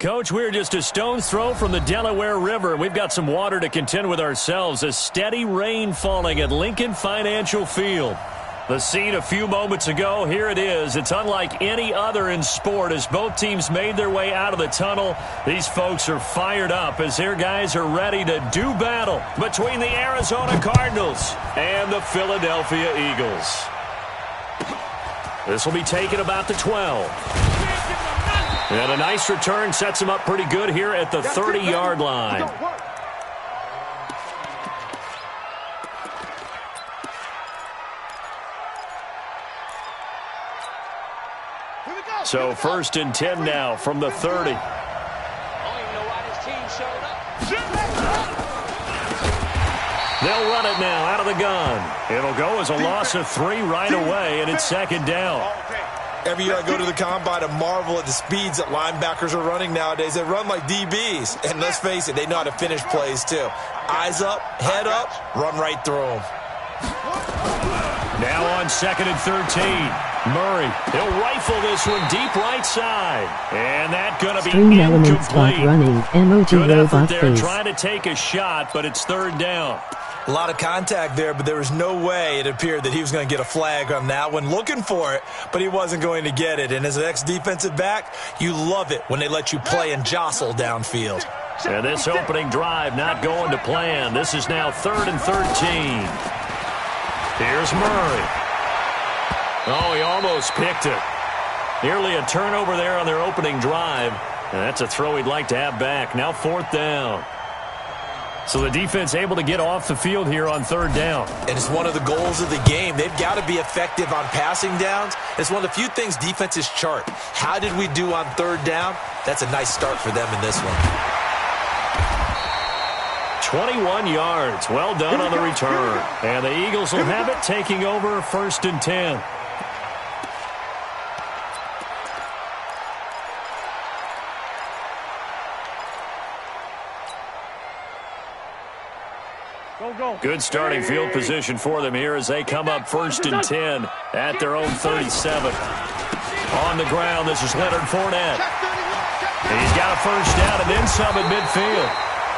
Coach, we're just a stone's throw from the Delaware River. We've got some water to contend with ourselves. A steady rain falling at Lincoln Financial Field. The scene a few moments ago, here it is. It's unlike any other in sport as both teams made their way out of the tunnel. These folks are fired up as their guys are ready to do battle between the Arizona Cardinals and the Philadelphia Eagles. This will be taken about the 12. And a nice return sets him up pretty good here at the 30-yard line. So 1st and 10 now from the 30. They'll run it now out of the gun. It'll go as a loss of 3 right away, and it's 2nd down. Every year I go to the combine and marvel at the speeds that linebackers are running nowadays. They run like DBs. And let's face it, they know how to finish plays too. Eyes up, head up, run right through them. Now on 2nd and 13. Murray, he'll rifle this one deep right side. And that's going to be String elements start running. Emoji Good effort robot there, face. trying to take a shot, but it's 3rd down. A lot of contact there, but there was no way it appeared that he was going to get a flag on that one. Looking for it, but he wasn't going to get it. And as an ex-defensive back, you love it when they let you play and jostle downfield. And this opening drive not going to plan. This is now 3rd and 13. Here's Murray. Oh, he almost picked it. Nearly a turnover there on their opening drive. And that's a throw he'd like to have back. Now 4th down. So the defense able to get off the field here on 3rd down. And it's one of the goals of the game. They've got to be effective on passing downs. It's one of the few things defenses chart. How did we do on 3rd down? That's a nice start for them in this one. 21 yards. Well done on the return. And the Eagles will have it, taking over 1st and 10. Good starting field position for them here as they come up 1st and 10 at their own 37. On the ground, this is Leonard Fournette. He's got a 1st down and then some at midfield.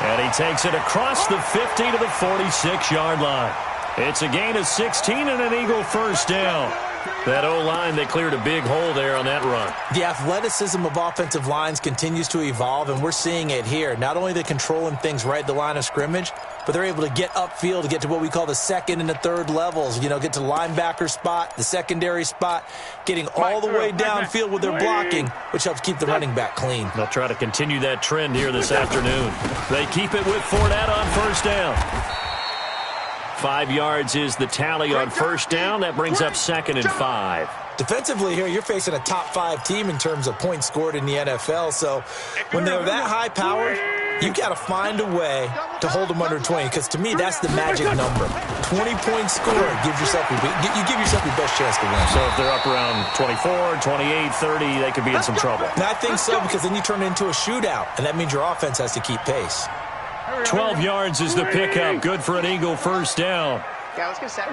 And he takes it across the 50 to the 46-yard line. It's a gain of 16 and an Eagle 1st down. That O-line, they cleared a big hole there on that run. The athleticism of offensive lines continues to evolve, and we're seeing it here. Not only are they controlling things right at the line of scrimmage, but they're able to get upfield to get to what we call the 2nd and the 3rd levels. You know, get to the linebacker spot, the secondary spot, getting all the way downfield with their blocking, which helps keep the running back clean. They'll try to continue that trend here this afternoon. They keep it with Fournette on 1st down. 5 yards is the tally on 1st down. That brings up 2nd and 5. Defensively here, you're facing a top 5 team in terms of points scored in the NFL. So when they're that high-powered, you've got to find a way to hold them under 20, because to me, that's the magic number. 20 points scored gives yourself you give yourself your best chance to win. So if they're up around 24, 28, 30, they could be in some trouble. And I think so, because then you turn it into a shootout, and that means your offense has to keep pace. 12 yards is the pickup. Good for an Eagle 1st down. Yeah, let's get set.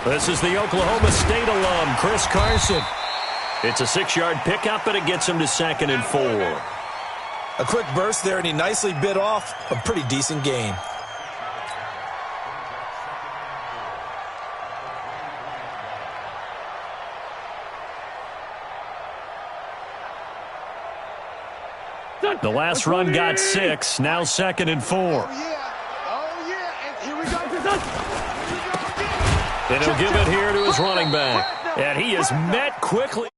This is the Oklahoma State alum, Chris Carson. It's a 6-yard pickup, but it gets him to 2nd and 4. A quick burst there, and he nicely bit off a pretty decent gain. The last run got 6, now 2nd and 4. Oh, yeah, and here we go. And he'll give it here to his running back. And he is met quickly.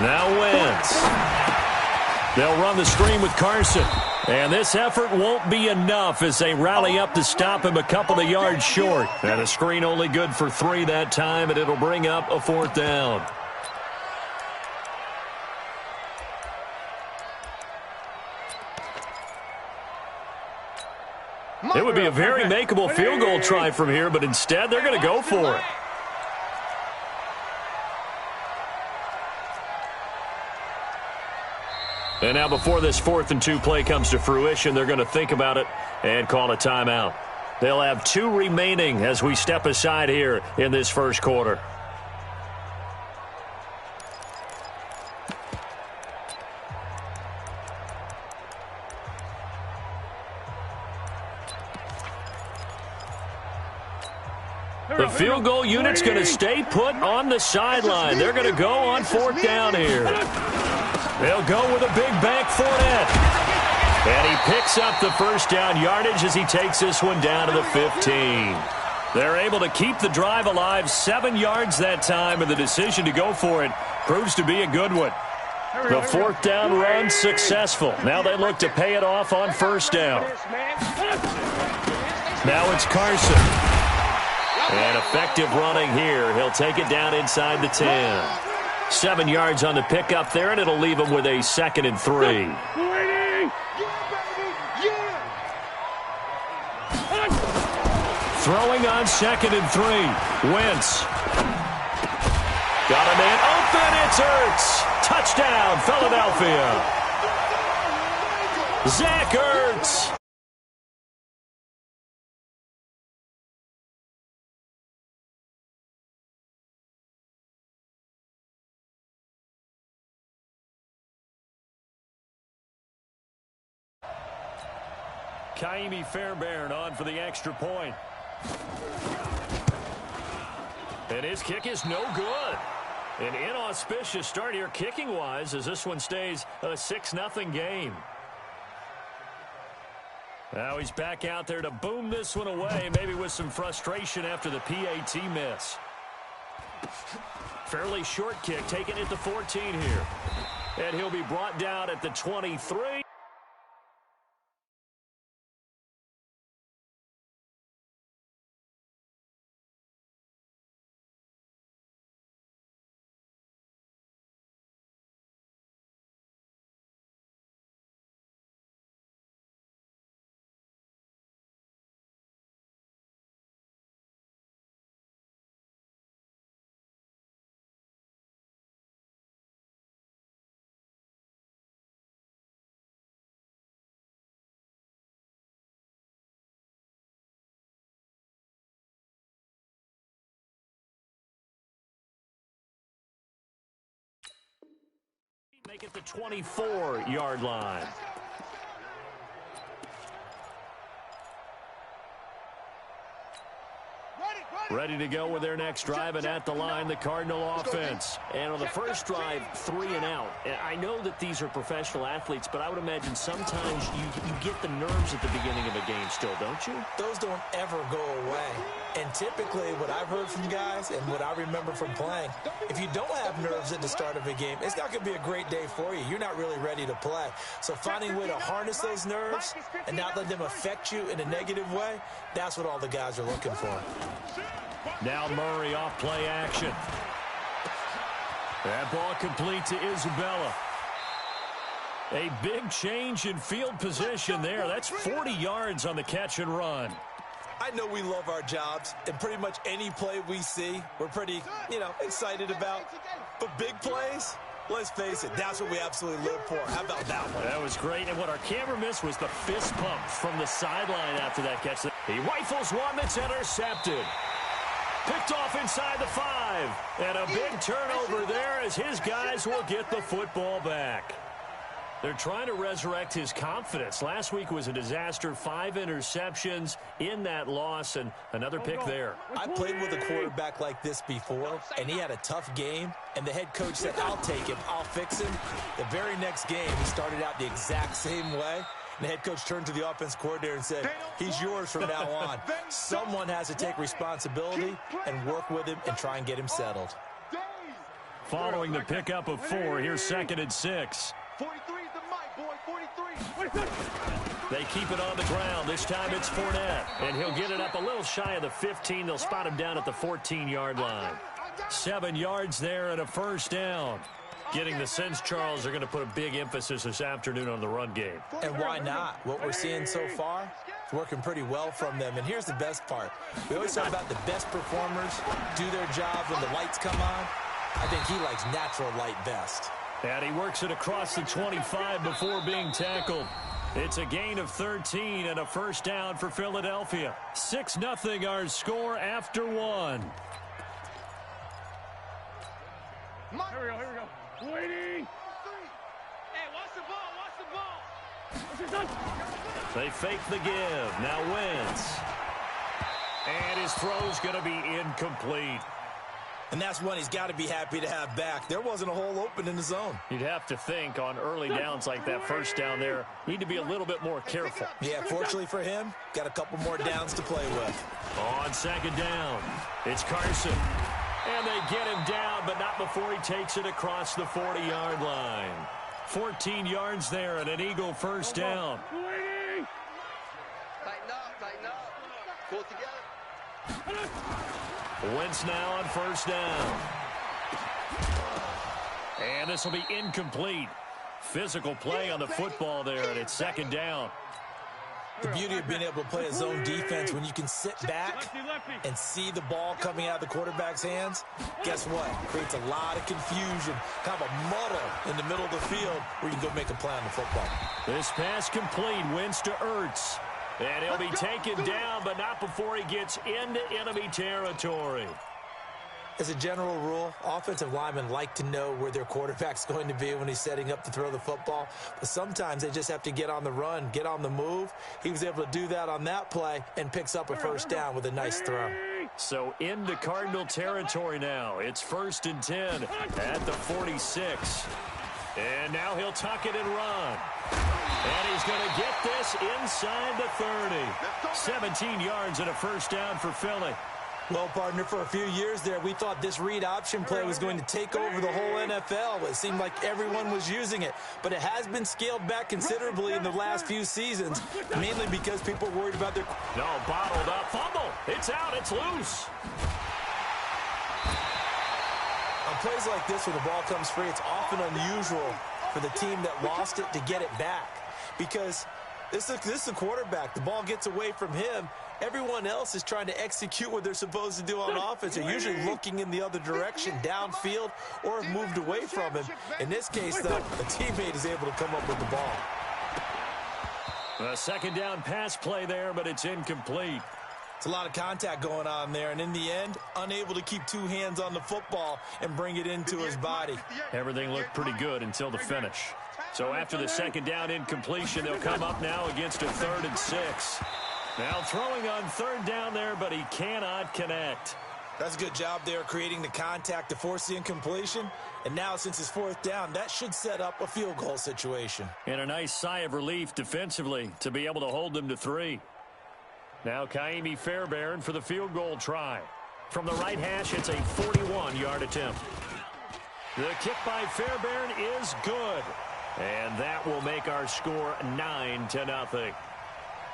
Now Wentz. They'll run the screen with Carson. And this effort won't be enough as they rally up to stop him a couple of yards short. And a screen only good for 3 that time, and it'll bring up a 4th down. It would be a very makeable field goal try from here, but instead they're going to go for it. And now before this 4th and 2 play comes to fruition, they're going to think about it and call a timeout. They'll have 2 remaining as we step aside here in this first quarter. The field goal unit's going to stay put on the sideline. They're going to go on 4th down here. They'll go with a big bank Fournette. And he picks up the first down yardage as he takes this one down to the 15. They're able to keep the drive alive, 7 yards that time, and the decision to go for it proves to be a good one. The 4th down run successful. Now they look to pay it off on 1st down. Now it's Carson. And effective running here. He'll take it down inside the 10. 7 yards on the pickup there, and it'll leave him with a 2nd and 3. Throwing on 2nd and 3. Wentz. Got a man open. It's Ertz. Touchdown, Philadelphia. Zach Ertz. Kaimi Fairbairn on for the extra point. And his kick is no good. An inauspicious start here kicking-wise as this one stays a 6-0 game. Now he's back out there to boom this one away, maybe with some frustration after the PAT miss. Fairly short kick, taking it to 14 here. And he'll be brought down at the 23. Make it the 24-yard line. Ready to go with their next drive, and at the line, the Cardinal offense. And on the first drive, 3 and out. And I know that these are professional athletes, but I would imagine sometimes you get the nerves at the beginning of a game still, don't you? Those don't ever go away. And typically, what I've heard from guys and what I remember from playing, if you don't have nerves at the start of a game, it's not going to be a great day for you. You're not really ready to play. So finding a way to harness those nerves and not let them affect you in a negative way, that's what all the guys are looking for. Now Murray off play action. That ball complete to Isabella. A big change in field position there. That's 40 yards on the catch and run. I know we love our jobs, and pretty much any play we see, we're pretty, excited about. But big plays, let's face it, that's what we absolutely live for. How about that one? That was great, and what our camera missed was the fist pump from the sideline after that catch. He rifles one that's intercepted. Picked off inside the 5. And a big turnover there as his guys will get the football back. They're trying to resurrect his confidence. Last week was a disaster. 5 interceptions in that loss, and another pick there. I played with a quarterback like this before, and he had a tough game, and the head coach said, I'll take him, I'll fix him. The very next game, he started out the exact same way. And the head coach turned to the offense coordinator and said, he's yours from now on. Someone has to take responsibility and work with him and try and get him settled. Following the pickup of 4, here's 2nd and 6. 43 is the mic, boy, 43. They keep it on the ground. This time it's Fournette. And he'll get it up a little shy of the 15. They'll spot him down at the 14-yard line. 7 yards there and a first down. Getting the sense, Charles, they're going to put a big emphasis this afternoon on the run game. And why not? What we're seeing so far, It's working pretty well from them. And here's the best part. We always talk about the best performers do their job when the lights come on. I think he likes natural light best. And he works it across the 25 before being tackled. It's a gain of 13 and a first down for Philadelphia. 6-0 our score after one. Here we go. Waiting. Hey, watch the ball. They fake the give. Now Wentz. And his throw's going to be incomplete. And that's one he's got to be happy to have back. There wasn't a hole open in the zone. You'd have to think on early downs like that first down there, need to be a little bit more careful. Yeah, fortunately for him, got a couple more downs to play with. On second down, it's Carson. And they get him down, but not before he takes it across the 40-yard line. 14 yards there and an Eagle first down. Tighten up. Pull it together. Wentz now on first down. And this will be incomplete. Physical play on the football there, and it's second down. The beauty of being able to play a zone defense when you can sit back and see the ball coming out of the quarterback's hands, guess what? Creates a lot of confusion, kind of a muddle in the middle of the field where you can go make a play on the football. This pass complete, Wentz to Ertz. And he'll be taken down, but not before he gets into enemy territory. As a general rule, offensive linemen like to know where their quarterback's going to be when he's setting up to throw the football. But sometimes they just have to get on the run, get on the move. He was able to do that on that play and picks up a first down with a nice throw. So into Cardinal territory now. It's 1st and 10 at the 46. And now he'll tuck it and run. And he's going to get this inside the 30. 17 yards and a first down for Philly. Well, partner, for a few years there, we thought this read option play was going to take over the whole NFL. It seemed like everyone was using it. But it has been scaled back considerably in the last few seasons, mainly because people are worried about their... No, bottled up. Fumble. It's out. It's loose. On plays like this where the ball comes free, it's often unusual for the team that lost it to get it back. Because this is the quarterback. The ball gets away from him. Everyone else is trying to execute what they're supposed to do on offense. They're usually looking in the other direction, downfield, or have moved away from him. In this case, though, a teammate is able to come up with the ball. A second down pass play there, but it's incomplete. It's a lot of contact going on there, and in the end, unable to keep two hands on the football and bring it into his body. Everything looked pretty good until the finish. So after the second down incompletion, they'll come up now against a 3rd and 6. Now throwing on 3rd down there, but he cannot connect. That's a good job there creating the contact to force the incompletion. And now since it's 4th down, that should set up a field goal situation. And a nice sigh of relief defensively to be able to hold them to 3. Now Kaimi Fairbairn for the field goal try. From the right hash, it's a 41-yard attempt. The kick by Fairbairn is good. And that will make our score 9-0.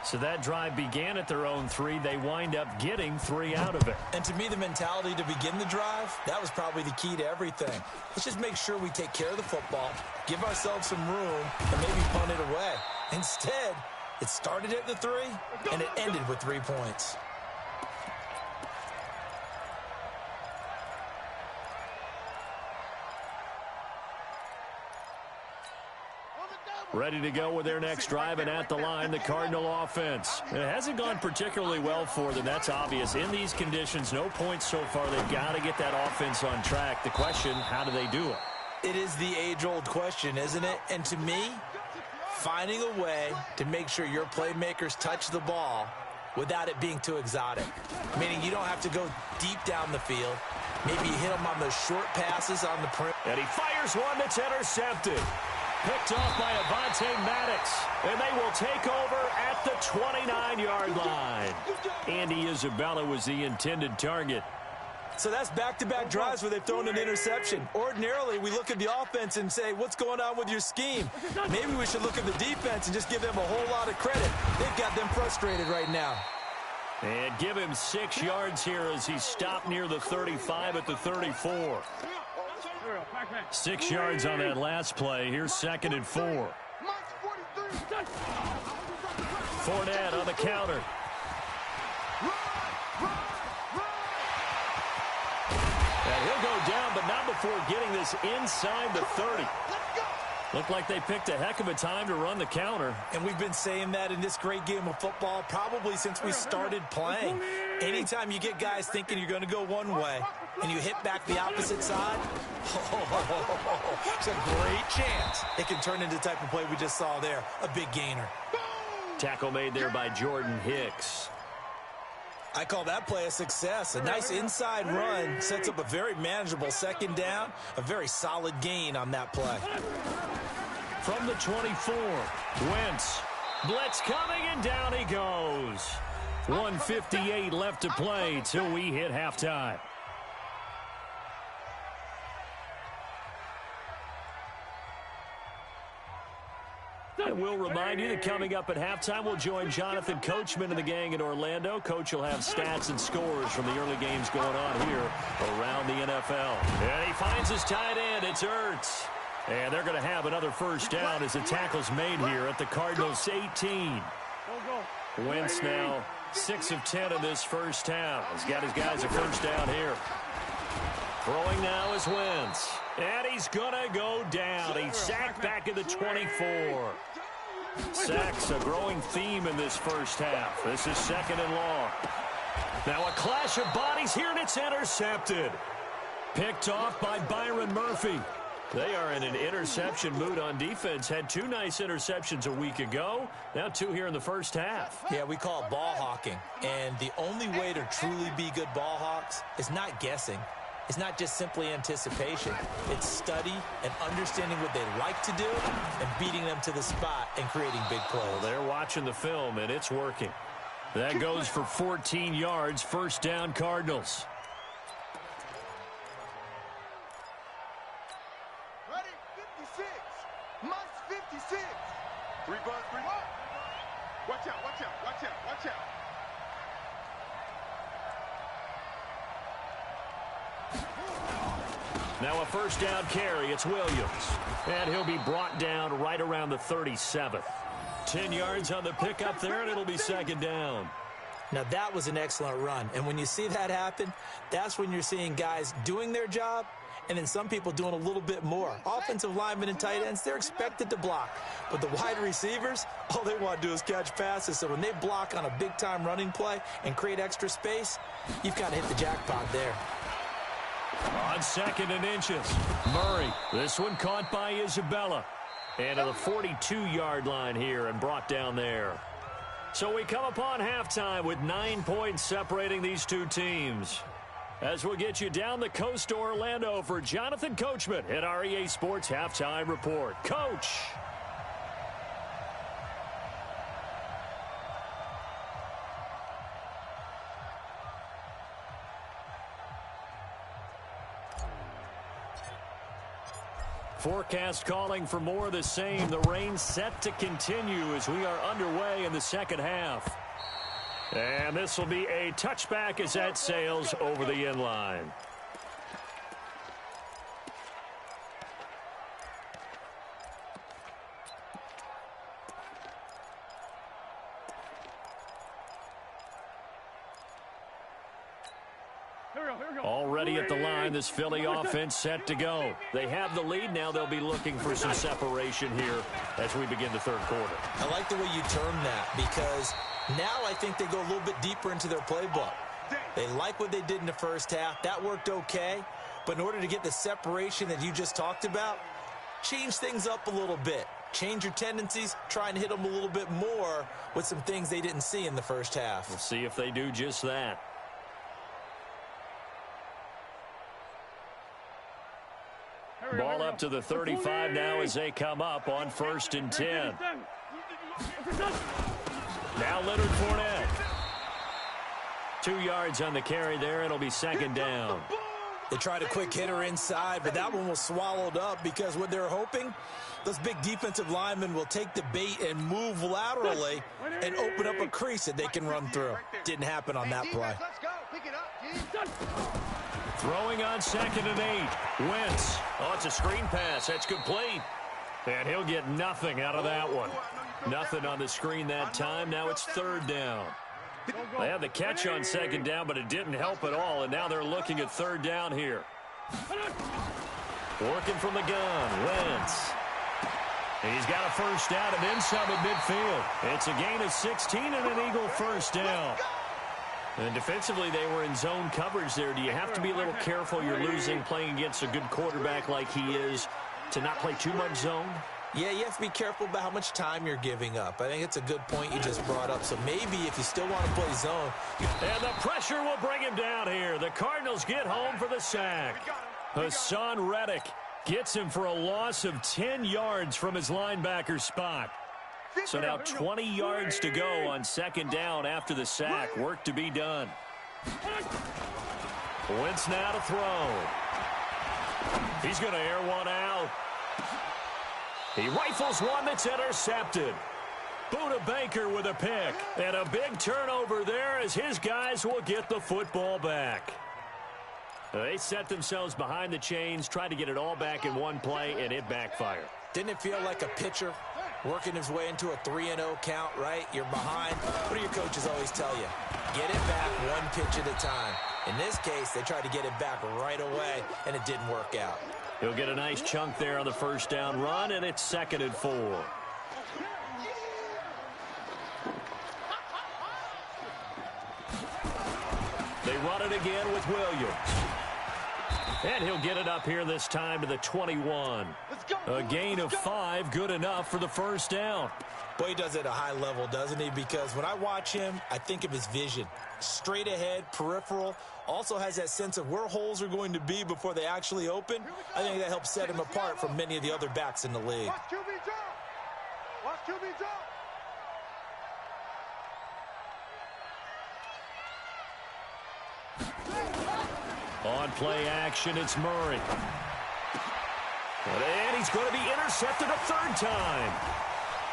So that drive began at their own 3. They wind up getting 3 out of it. And to me, the mentality to begin the drive, that was probably the key to everything. Let's just make sure we take care of the football, give ourselves some room, and maybe punt it away. Instead, it started at the 3, and it ended with 3 points. Ready to go with their next drive, and at the line, the Cardinal offense. It hasn't gone particularly well for them. That's obvious. In these conditions, no points so far. They've got to get that offense on track. The question, how do they do it? It is the age-old question, isn't it? And to me, finding a way to make sure your playmakers touch the ball without it being too exotic. Meaning you don't have to go deep down the field. Maybe you hit them on those short passes on the perimeter. And he fires one that's intercepted. Picked off by Avonte Maddox. And they will take over at the 29-yard line. Andy Isabella was the intended target. So that's back-to-back drives where they've thrown an interception. Ordinarily, we look at the offense and say, what's going on with your scheme? Maybe we should look at the defense and just give them a whole lot of credit. They've got them frustrated right now. And give him 6 yards here as he stopped near the 35 at the 34. 6 yards on that last play. Here's 2nd and 4. Fournette on the counter. And he'll go down, but not before getting this inside the 30. Looked like they picked a heck of a time to run the counter. And we've been saying that in this great game of football probably since we started playing. Anytime you get guys thinking you're going to go one way and you hit back the opposite side, it's a great chance it can turn into the type of play we just saw there, a big gainer. Tackle made there by Jordan Hicks. I call that play a success. A nice inside run sets up a very manageable second down, a very solid gain on that play. From the 24, Wentz. Blitz coming, and down he goes. 1:58 left to play till we hit halftime. I will remind you that coming up at halftime, we'll join Jonathan Coachman and the gang in Orlando. Coach will have stats and scores from the early games going on here around the NFL. And he finds his tight end. It's Ertz. And they're going to have another first down as the tackle's made here at the Cardinals' 18. Wentz now 6 of 10 in this first half. He's got his guys a first down here. Throwing now is Wentz. And he's going to go down. He's sacked back at the 24. Sacks a growing theme in this first half. This is second and long. Now a clash of bodies here, and it's intercepted. Picked off by Byron Murphy. They are in an interception mood on defense. Had 2 nice interceptions a week ago. Now 2 here in the first half. Yeah, we call it ball hawking. And the only way to truly be good ball hawks is not guessing. It's not just simply anticipation. It's study and understanding what they like to do and beating them to the spot and creating big plays. Well, they're watching the film, and it's working. That goes for 14 yards. First down, Cardinals. Ready? 56. Must 56. 3 buzz, 3. Watch out, watch out, watch out, watch out. Now a first down carry. It's Williams. And he'll be brought down right around the 37th. 10 yards on the pickup there, and it'll be second down. Now that was an excellent run. And when you see that happen, that's when you're seeing guys doing their job and then some people doing a little bit more. Offensive linemen and tight ends, they're expected to block. But the wide receivers, all they want to do is catch passes. So when they block on a big-time running play and create extra space, you've got to hit the jackpot there. On second and inches, Murray. This one caught by Isabella. And to the 42-yard line here and brought down there. So we come upon halftime with 9 points separating these two teams. As we'll get you down the coast to Orlando for Jonathan Coachman at our EA Sports Halftime Report. Coach! Forecast calling for more of the same. The rain set to continue as we are underway in the second half. And this will be a touchback as that sails over the end line. Already at the line, this Philly offense set to go. They have the lead. Now they'll be looking for some separation here as we begin the third quarter. I like the way you term that because now I think they go a little bit deeper into their playbook. They like what they did in the first half. That worked okay. But in order to get the separation that you just talked about, change things up a little bit. Change your tendencies. Try and hit them a little bit more with some things they didn't see in the first half. We'll see if they do just that. Ball up to the 35 now as they come up on 1st and 10. Now Leonard Fournette. 2 yards on the carry there. It'll be second down. They tried a quick hitter inside, but that one was swallowed up because what they're hoping, those big defensive linemen will take the bait and move laterally and open up a crease that they can run through. Didn't happen on that play. Let's go. Pick it up, Throwing on 2nd and 8. Wentz. Oh, it's a screen pass. That's complete. And he'll get nothing out of that one. Nothing on the screen that time. Now it's third down. They had the catch on second down, but it didn't help at all, and now they're looking at third down here. Working from the gun, Wentz. He's got a first down and then some at midfield. It's a gain of 16 and an Eagle first down. And defensively, they were in zone coverage there. Do you have to be a little careful? You're losing, playing against a good quarterback like he is, to not play too much zone? Yeah, you have to be careful about how much time you're giving up. I think it's a good point you just brought up. So maybe if you still want to play zone. And the pressure will bring him down here. The Cardinals get home for the sack. Hassan Reddick gets him for a loss of 10 yards from his linebacker spot. So now 20 yards to go on second down after the sack. Work to be done. Wentz now to throw. He's going to air one out. He rifles one that's intercepted. Buda Baker with a pick. And a big turnover there as his guys will get the football back. They set themselves behind the chains, tried to get it all back in one play, and it backfired. Didn't it feel like a pitcher working his way into a 3-0 count, right? You're behind. What do your coaches always tell you? Get it back one pitch at a time. In this case, they tried to get it back right away, and it didn't work out. He'll get a nice chunk there on the first down run, and it's 2nd and 4. They run it again with Williams. And he'll get it up here this time to the 21. A gain of 5, good enough for the first down. Boy, he does it at a high level, doesn't he? Because when I watch him, I think of his vision. Straight ahead, peripheral. Also has that sense of where holes are going to be before they actually open. I think that helps set him apart from many of the other backs in the league. Watch QB jump. Watch QB jump. On play action, it's Murray. And he's going to be intercepted a third time.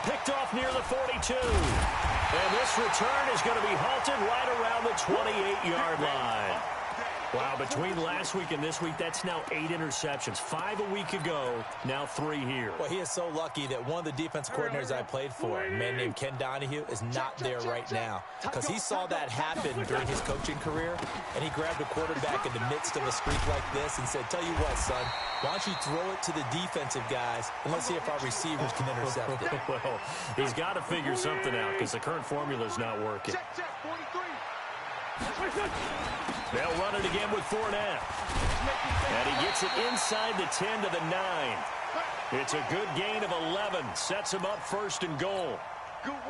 Picked off near the 42. And this return is going to be halted right around the 28-yard line. Wow, between last week and this week, that's now 8 interceptions. 5 a week ago, now 3 here. Well, he is so lucky that one of the defense coordinators I played for, a man named Ken Donahue, is not there right now. Because he saw that happen during his coaching career, and he grabbed a quarterback in the midst of a streak like this and said, tell you what, son, why don't you throw it to the defensive guys, and let's see if our receivers can intercept it. Well, he's got to figure something out because the current formula is not working. Check, 43. They'll run it again with Fournette. And he gets it inside the 10 to the 9. It's a good gain of 11. Sets him up 1st and goal.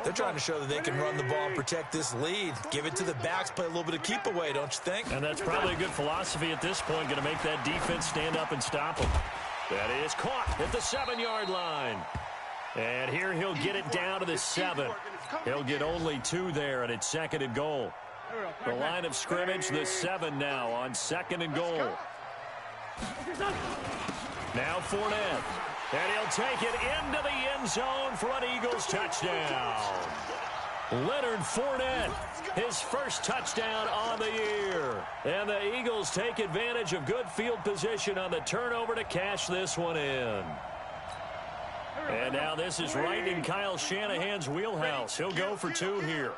They're trying to show that they can run the ball and protect this lead. Give it to the backs, play a little bit of keep away, don't you think? And that's probably a good philosophy at this point, going to make that defense stand up and stop him. That is caught at the 7-yard line. And here he'll get it down to the 7. He'll get only 2 there, and it's 2nd and goal. The line of scrimmage, the 7 now on 2nd and goal. Now Fournette. And he'll take it into the end zone for an Eagles touchdown. Leonard Fournette, his first touchdown on the year. And the Eagles take advantage of good field position on the turnover to cash this one in. And now this is right in Kyle Shanahan's wheelhouse. He'll go for 2 here.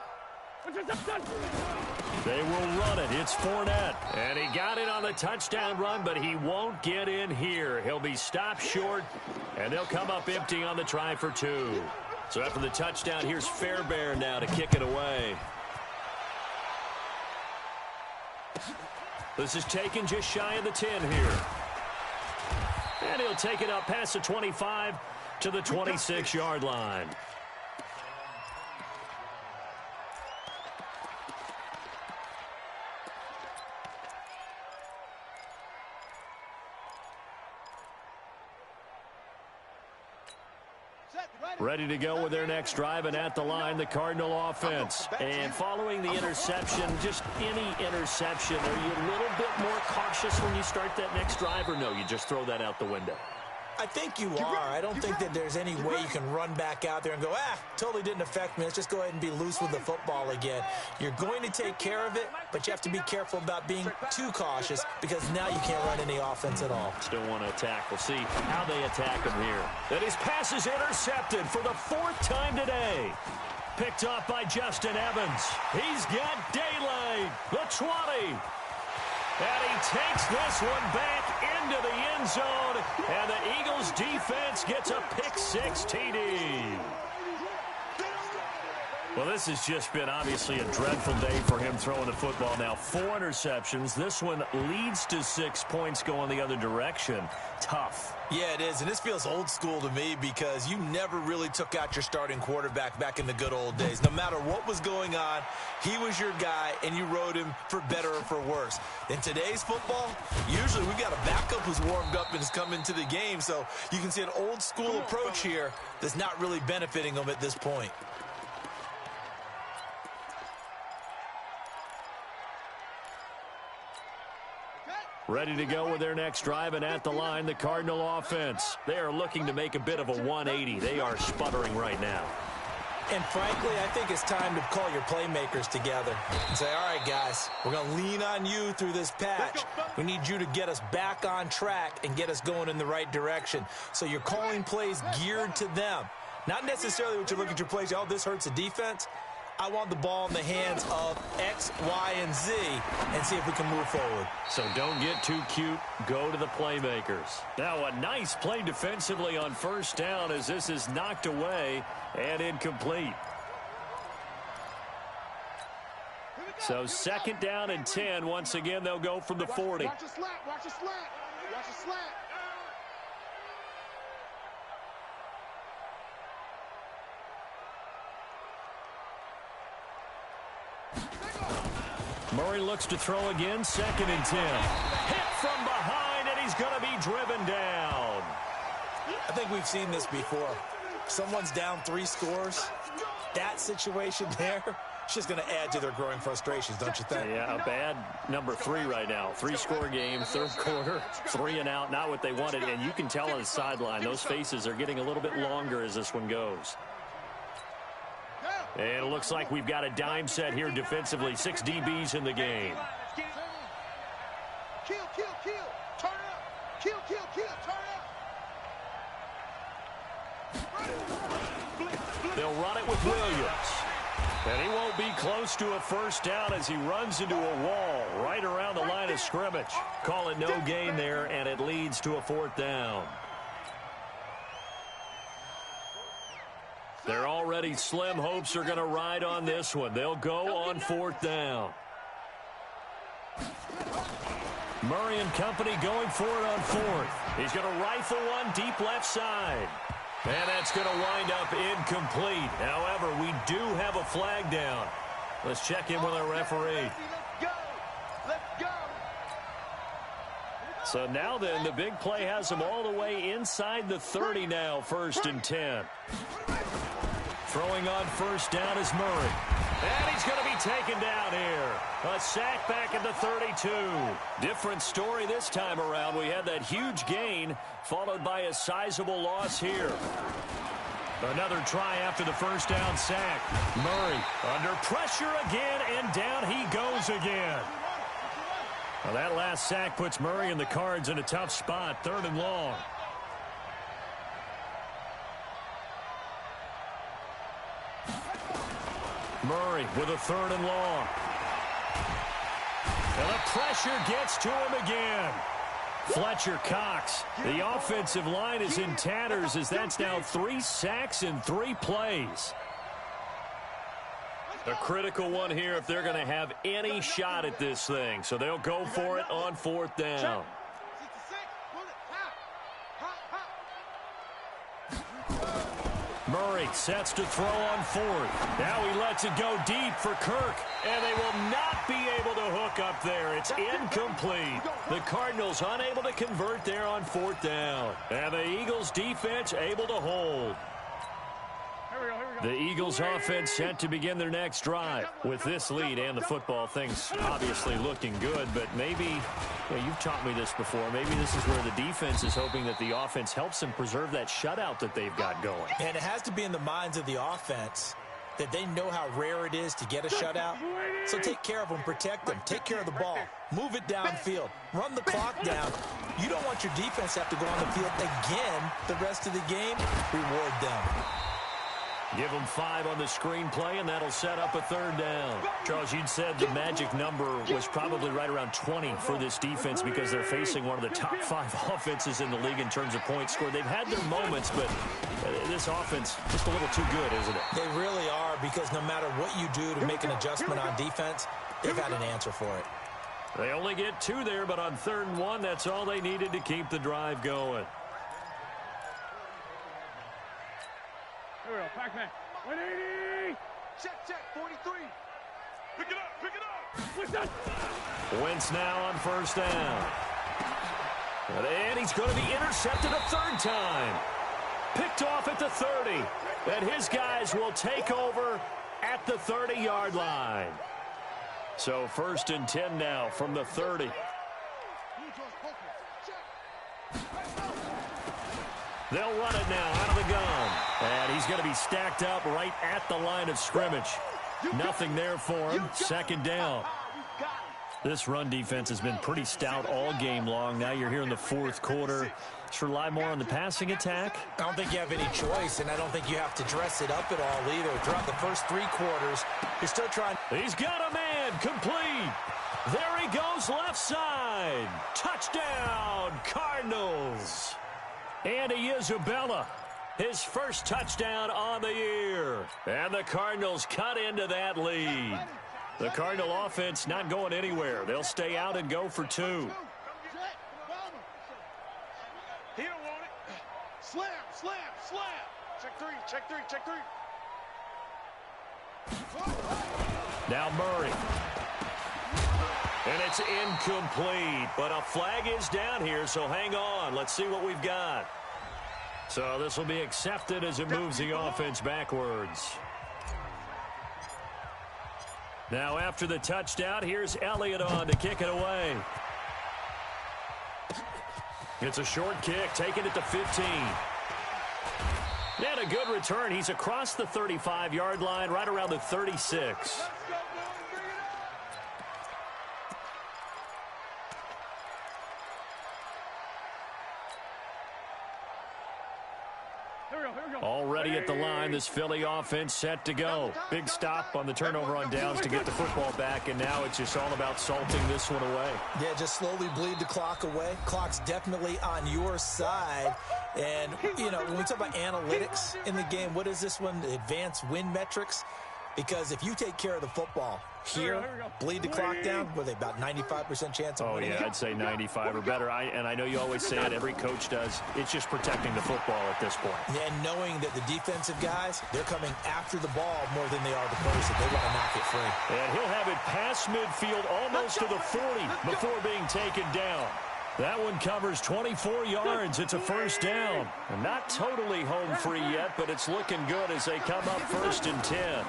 They will run it. It's Fournette. And he got it on the touchdown run, but he won't get in here. He'll be stopped short, and they'll come up empty on the try for 2. So after the touchdown, here's Fairbairn now to kick it away. This is taken just shy of the 10 here. And he'll take it up past the 25 to the 26-yard line. Ready to go with their next drive, and at the line, the Cardinal offense. And following the interception, just any interception, are you a little bit more cautious when you start that next drive, or no, you just throw that out the window? I think you are. I don't think that there's any way you can run back out there and go, totally didn't affect me. Let's just go ahead and be loose with the football again. You're going to take care of it, but you have to be careful about being too cautious because now you can't run any offense at all. Still want to attack. We'll see how they attack him here. And his pass is intercepted for the 4th time today. Picked off by Justin Evans. He's got daylight. The 20. And he takes this one back into the end zone. And the Eagles defense gets a pick-6 TD. Well, this has just been obviously a dreadful day for him throwing the football. Now 4 interceptions. This one leads to 6 points going the other direction. Tough. Yeah, it is, and this feels old school to me because you never really took out your starting quarterback back in the good old days. No matter what was going on, he was your guy, and you rode him for better or for worse. In today's football, usually we got a backup who's warmed up and has come into the game, so you can see an old school approach here that's not really benefiting them at this point. Ready to go with their next drive, and at the line, the Cardinal offense. They are looking to make a bit of a 180. They are sputtering right now. And frankly, I think it's time to call your playmakers together and say, all right, guys, we're going to lean on you through this patch. We need you to get us back on track and get us going in the right direction. So you're calling plays geared to them. Not necessarily what you look at your plays, oh, this hurts the defense. I want the ball in the hands of X, Y, and Z and see if we can move forward. So don't get too cute. Go to the playmakers. Now a nice play defensively on 1st down as this is knocked away and incomplete. So 2nd down and 10. Once again, they'll go from the 40. Watch your slant. Watch your slant. Watch your slant. Murray looks to throw again, 2nd and 10. Hit from behind, and he's going to be driven down. I think we've seen this before. Someone's down 3 scores. That situation there, it's just going to add to their growing frustrations, don't you think? Yeah, a bad number 3 right now. 3-score game, 3rd quarter, 3 and out, not what they wanted. And you can tell on the sideline, those faces are getting a little bit longer as this one goes. And it looks like we've got a dime set here defensively. 6 DBs in the game. Kill, kill, kill. Turn up. Kill, kill, kill. Turn up. They'll run it with Williams. And he won't be close to a 1st down as he runs into a wall right around the line of scrimmage. Call it no gain there, and it leads to a 4th down. Their already slim hopes are going to ride on this one. They'll go on 4th down. Murray and company going for it on 4th. He's going to rifle one deep left side. And that's going to wind up incomplete. However, we do have a flag down. Let's check in with our referee. Let's go. Let's go. So now then, the big play has them all the way inside the 30 now, 1st and 10. Throwing on 1st down is Murray. And he's going to be taken down here. A sack back at the 32. Different story this time around. We had that huge gain followed by a sizable loss here. Another try after the 1st down sack. Murray under pressure again, and down he goes again. Well, that last sack puts Murray and the Cards in a tough spot, 3rd and long. Murray with a 3rd and long. And the pressure gets to him again. Fletcher Cox. The offensive line is in tatters as that's now 3 sacks in 3 plays. A critical one here if they're going to have any shot at this thing. So they'll go for it on 4th down. Murray sets to throw on 4th. Now he lets it go deep for Kirk. And they will not be able to hook up there. It's incomplete. The Cardinals unable to convert there on 4th down. And the Eagles defense able to hold. Here we go, here we go. The Eagles offense set to begin their next drive. With this lead and the football, things obviously looking good, but maybe, you've taught me this before, maybe this is where the defense is hoping that the offense helps them preserve that shutout that they've got going. And it has to be in the minds of the offense that they know how rare it is to get a shutout. So take care of them, protect them, take care of the ball, move it downfield, run the clock down. You don't want your defense to have to go on the field again the rest of the game. Reward them. Give them 5 on the screenplay, and that'll set up a 3rd down. Charles, you'd said the magic number was probably right around 20 for this defense because they're facing one of the top 5 offenses in the league in terms of points scored. They've had their moments, but this offense just a little too good, isn't it? They really are, because no matter what you do to make an adjustment on defense, they've had an answer for it. They only get 2 there, but on 3rd and 1, that's all they needed to keep the drive going. Here we go, Pac-Man. 180! Check, 43. Pick it up. What's that? Wentz now on 1st down. And he's going to be intercepted a 3rd time. Picked off at the 30. And his guys will take over at the 30-yard line. So 1st and 10 now from the 30. They'll run it now out of the gun. And he's going to be stacked up right at the line of scrimmage. Nothing there for him. 2nd down. This run defense has been pretty stout all game long. Now you're here in the 4th quarter. Just rely more on the passing attack. I don't think you have any choice, and I don't think you have to dress it up at all either. Throughout the first 3 quarters, you're still trying. He's got a man complete. There he goes left side. Touchdown, Cardinals. Andy Isabella, his first touchdown on the year. And the Cardinals cut into that lead. The Cardinal offense not going anywhere. They'll stay out and go for 2. He don't want it. Slam. Check three. Now Murray. And it's incomplete, but a flag is down here, so hang on. Let's see what we've got. So this will be accepted as it moves the offense backwards. Now after the touchdown, here's Elliott on to kick it away. It's a short kick, taking it to 15. And a good return. He's across the 35-yard line, right around the 36. Already at the line, this Philly offense set to go. Big stop on the turnover on downs to get the football back, and now it's just all about salting this one away. Yeah, just slowly bleed the clock away. Clock's definitely on your side. And, when we talk about analytics in the game, what is this one? Advanced win metrics? Because if you take care of the football here, bleed the clock down, what are they, about 95% chance of winning? Oh, yeah, I'd say 95 or better. And I know you always say it, every coach does. It's just protecting the football at this point. Yeah, and knowing that the defensive guys, they're coming after the ball more than they are the person. They want to knock it free. And he'll have it past midfield almost to the 40 before being taken down. That one covers 24 yards. It's a 1st down. And not totally home free yet, but it's looking good as they come up 1st and 10.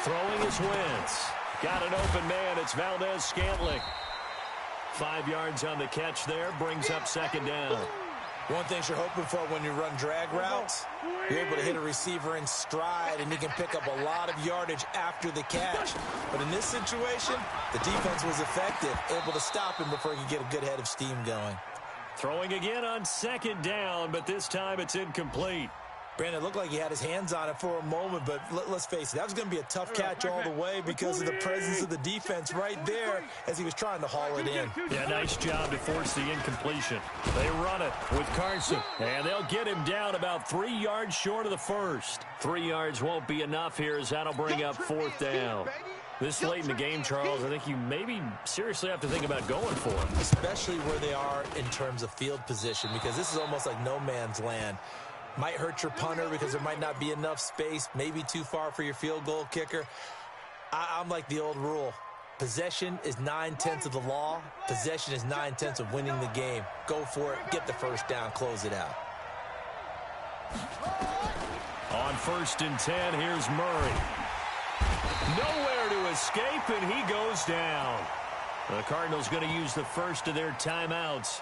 Throwing his Wentz. Got an open man. It's Valdez-Scantling. 5 yards on the catch there. Brings up 2nd down. One thing you're hoping for when you run drag routes, you're able to hit a receiver in stride, and he can pick up a lot of yardage after the catch. But in this situation, the defense was effective, able to stop him before he could get a good head of steam going. Throwing again on 2nd down, but this time it's incomplete. Brandon, it looked like he had his hands on it for a moment, but let's face it, that was going to be a tough catch all the way because of the presence of the defense right there as he was trying to haul it in. Yeah, nice job to force the incompletion. They run it with Carson, and they'll get him down about 3 yards short of the 1st. 3 yards won't be enough here as that'll bring up 4th down. This late in the game, Charles, I think you maybe seriously have to think about going for it. Especially where they are in terms of field position, because this is almost like no man's land. Might hurt your punter because there might not be enough space, maybe too far for your field goal kicker. I'm like the old rule. Possession is 9/10 of the law. Possession is 9/10 of winning the game. Go for it. Get the 1st down. Close it out. On 1st and 10. Here's Murray. Nowhere to escape, and he goes down. The Cardinals going to use the first of their timeouts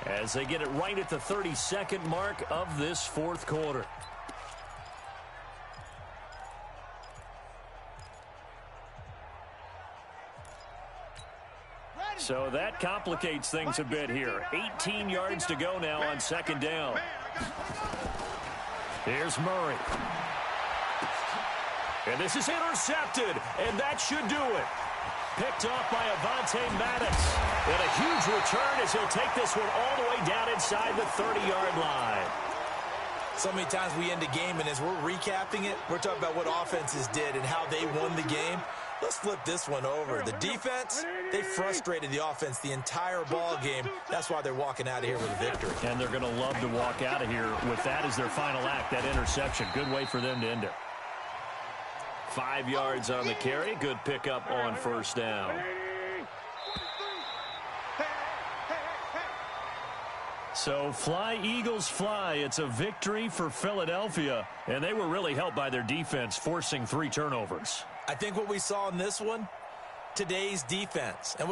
as they get it right at the 32nd mark of this 4th quarter. So that complicates things a bit here. 18 yards to go now on 2nd down. Here's Murray. And this is intercepted, and that should do it. Picked off by Avonte Madden. And a huge return as he'll take this one all the way down inside the 30-yard line. So many times we end a game, and as we're recapping it, we're talking about what offenses did and how they won the game. Let's flip this one over. The defense, they frustrated the offense the entire ball game. That's why they're walking out of here with a victory. And they're going to love to walk out of here with that as their final act, that interception. Good way for them to end it. 5 yards on the carry. Good pickup on 1st down. So fly, Eagles, fly. It's a victory for Philadelphia. And they were really helped by their defense, forcing 3 turnovers. I think what we saw in this one, today's defense. And